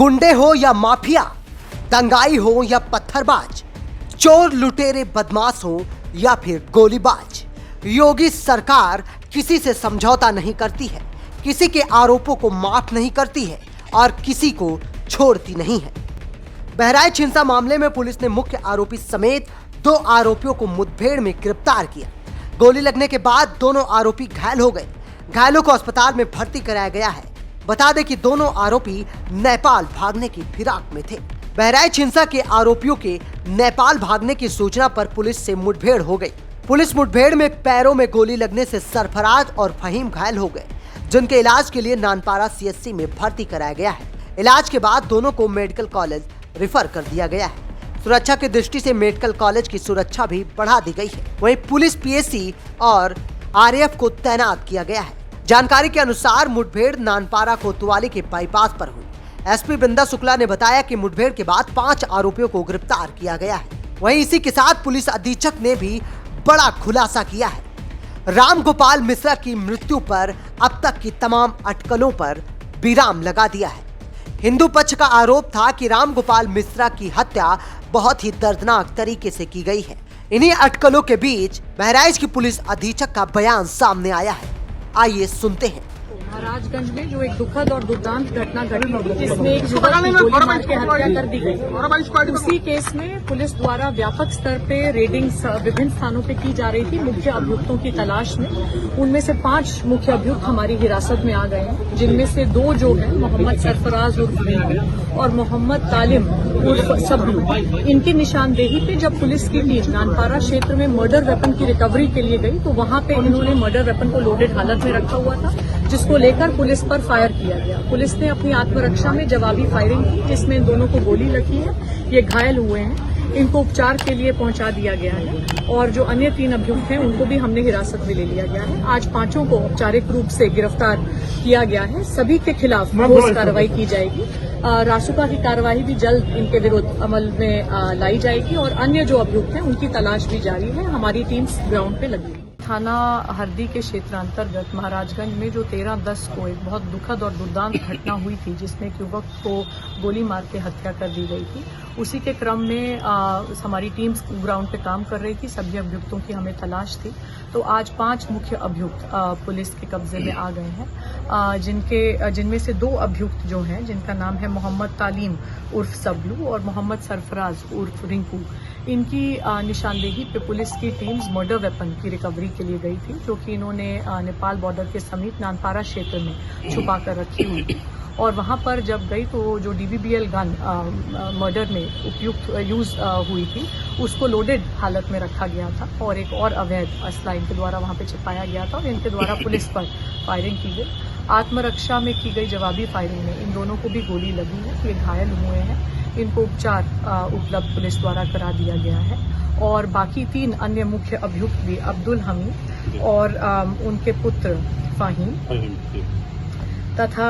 गुंडे हो या माफिया, दंगाई हो या पत्थरबाज, चोर लुटेरे बदमाश हो या फिर गोलीबाज, योगी सरकार किसी से समझौता नहीं करती है, किसी के आरोपों को माफ नहीं करती है और किसी को छोड़ती नहीं है। बहराइच हिंसा मामले में पुलिस ने मुख्य आरोपी समेत 2 आरोपियों को मुठभेड़ में गिरफ्तार किया। गोली लगने के बाद दोनों आरोपी घायल हो गए। घायलों को अस्पताल में भर्ती कराया गया है। बता दें कि दोनों आरोपी नेपाल भागने की फिराक में थे। बहराइच हिंसा के आरोपियों के नेपाल भागने की सूचना पर पुलिस से मुठभेड़ हो गई। पुलिस मुठभेड़ में पैरों में गोली लगने से सरफराज और फहीम घायल हो गए, जिनके इलाज के लिए नानपारा सीएचसी में भर्ती कराया गया है। इलाज के बाद दोनों को मेडिकल कॉलेज रेफर कर दिया गया है। सुरक्षा की दृष्टि से मेडिकल कॉलेज की सुरक्षा भी बढ़ा दी गई है। वहीं पुलिस पीएससी और आरएएफ को तैनात किया गया है। जानकारी के अनुसार मुठभेड़ नानपारा कोतवाली के बाईपास पर हुई। एसपी वृंदा शुक्ला ने बताया कि मुठभेड़ के बाद 5 आरोपियों को गिरफ्तार किया गया है। वहीं इसी के साथ पुलिस अधीक्षक ने भी बड़ा खुलासा किया है। राम गोपाल मिश्रा की मृत्यु पर अब तक की तमाम अटकलों पर विराम लगा दिया है। हिंदू पक्ष का आरोप था कि राम गोपाल मिश्रा की हत्या बहुत ही दर्दनाक तरीके से की गई है। इन्हीं अटकलों के बीच बहराइच की पुलिस अधीक्षक का बयान सामने आया है। आइए सुनते हैं। महाराजगंज में जो एक दुखद और दुर्दांत घटना घटी जिसमें एक युवक की गोली मार के हत्या कर दी गई, उसी केस में पुलिस द्वारा व्यापक स्तर पे रेडिंग विभिन्न स्थानों पे की जा रही थी मुख्य अभियुक्तों की तलाश में। उनमें से 5 मुख्य अभियुक्त हमारी हिरासत में आ गए हैं, जिनमें से 2 जो हैं मोहम्मद सरफराज उर्फ रिंकू और मोहम्मद तालिम उर्फ सब्लू। इनकी निशानदेही पे जब पुलिस की टीम नानपारा क्षेत्र में मर्डर वेपन की रिकवरी के लिए गई तो वहां पे इन्होंने मर्डर वेपन को लोडेड हालत में रखा हुआ था, जिसको लेकर पुलिस पर फायर किया गया। पुलिस ने अपनी आत्मरक्षा में जवाबी फायरिंग की, जिसमें इन दोनों को गोली लगी है। ये घायल हुए हैं, इनको उपचार के लिए पहुंचा दिया गया है और जो अन्य 3 अभियुक्त हैं उनको भी हमने हिरासत में ले लिया गया है। आज 5 को औपचारिक रूप से गिरफ्तार किया गया है। सभी के खिलाफ ठोस कार्रवाई की जाएगी। रासुका की कार्रवाई भी जल्द इनके विरुद्ध अमल में लाई जाएगी और अन्य जो अभियुक्त हैं उनकी तलाश भी जारी है। हमारी टीम ग्राउंड पे लगी है। थाना हरदी के क्षेत्र अंतर्गत महाराजगंज में जो 13/10 को एक बहुत दुखद और दुर्दांत घटना हुई थी, जिसमें एक युवक को गोली मार के हत्या कर दी गई थी, उसी के क्रम में हमारी टीम ग्राउंड पे काम कर रही थी। सभी अभियुक्तों की हमें तलाश थी, तो आज 5 मुख्य अभियुक्त पुलिस के कब्जे में आ गए हैं, जिनमें से 2 अभियुक्त जो हैं, जिनका नाम है मोहम्मद तालीम उर्फ सब्लू और मोहम्मद सरफराज उर्फ रिंकू। इनकी निशानदेही पे पुलिस की टीम्स मर्डर वेपन की रिकवरी के लिए गई थी, जो कि इन्होंने नेपाल बॉर्डर के समीप नानपारा क्षेत्र में छुपा कर रखी हुई थी। और वहां पर जब गई तो जो डीबीबीएल गन मर्डर में उपयुक्त यूज हुई थी, उसको लोडेड हालत में रखा गया था और एक और अवैध असला इनके द्वारा वहां पे छिपाया गया था और इनके द्वारा पुलिस पर फायरिंग की गई। आत्मरक्षा में की गई जवाबी फायरिंग में इन दोनों को भी गोली लगी है। ये घायल हुए हैं, इनको उपचार उपलब्ध पुलिस द्वारा करा दिया गया है और बाकी 3 अन्य मुख्य अभियुक्त भी अब्दुल हमीद और उनके पुत्र फाहीम तथा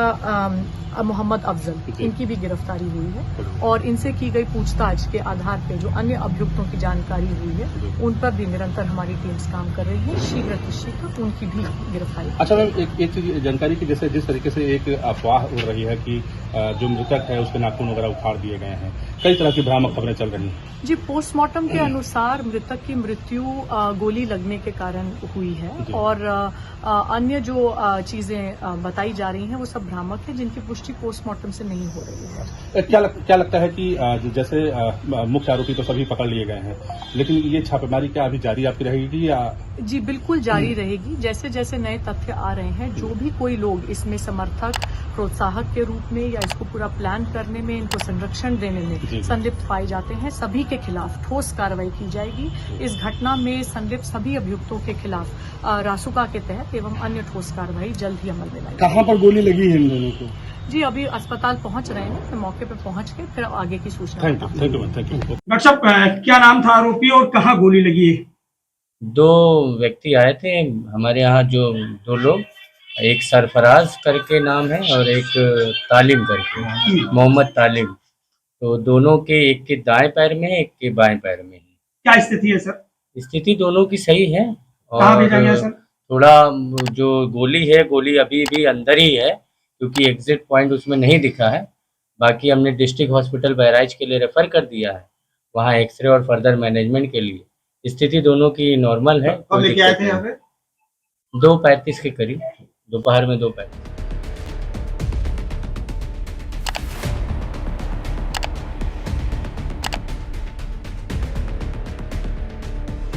मोहम्मद अफजल, इनकी भी गिरफ्तारी हुई है और इनसे की गई पूछताछ के आधार पर जो अन्य अभियुक्तों की जानकारी हुई है उन पर भी निरंतर हमारी टीम्स काम कर रही है। शीघ्र उनकी भी गिरफ्तारी। अच्छा मैम, एक चीज जानकारी की, जैसे जिस तरीके से एक अफवाह उड़ रही है कि जो मृतक है उसके नाखून वगैरह उखाड़ दिए गए हैं, कई तरह की भ्रामक खबरें चल रही हैं। जी, पोस्टमार्टम के अनुसार मृतक की मृत्यु गोली लगने के कारण हुई है और अन्य जो चीजें बताई जा रही हैं वो सब भ्रामक है, जिनकी पुष्टि पोस्टमार्टम से नहीं हो रही है। क्या लगता है कि जैसे मुख्य आरोपी तो सभी पकड़ लिए गए हैं, लेकिन ये छापेमारी क्या अभी जारी आपकी रहेगी या? जी बिल्कुल जारी रहेगी। जैसे जैसे नए तथ्य आ रहे हैं, जो भी कोई लोग इसमें समर्थक प्रोत्साहक के रूप में या इसको पूरा प्लान करने में, इनको संरक्षण देने में संलिप्त पाए जाते हैं, सभी के खिलाफ ठोस कार्रवाई की जाएगी। इस घटना में संलिप्त सभी अभियुक्तों के खिलाफ रासुका के तहत एवं अन्य ठोस कार्रवाई जल्द ही अमल में लाएगी। कहाँ पर गोली लगी है इन दोनों को? जी अभी अस्पताल पहुंच रहे हैं, फिर मौके पर पहुंच के फिर आगे की सूचना। Thank you. डॉक्टर साहब, क्या नाम था आरोपी और कहाँ गोली लगी है? 2 व्यक्ति आए थे हमारे यहाँ, जो 2 लोग, एक सरफराज करके नाम है और एक तालिम करके, मोहम्मद तालिम। तो दोनों के, एक के दाएं पैर में है, एक के बाएं पैर में है। क्या स्थिति है सर? स्थिति दोनों की सही है कहाँ भेजा गया सर? थोड़ा जो गोली है, गोली अभी भी अंदर ही है, क्योंकि एग्जिट पॉइंट उसमें नहीं दिखा है। बाकी हमने डिस्ट्रिक्ट हॉस्पिटल बहराइच के लिए रेफर कर दिया है, वहाँ एक्सरे और फर्दर मैनेजमेंट के लिए। स्थिति दोनों की नॉर्मल है। कब लेके आए थे यहाँ पे? 2:35 के करीब, दोपहर में 2:35।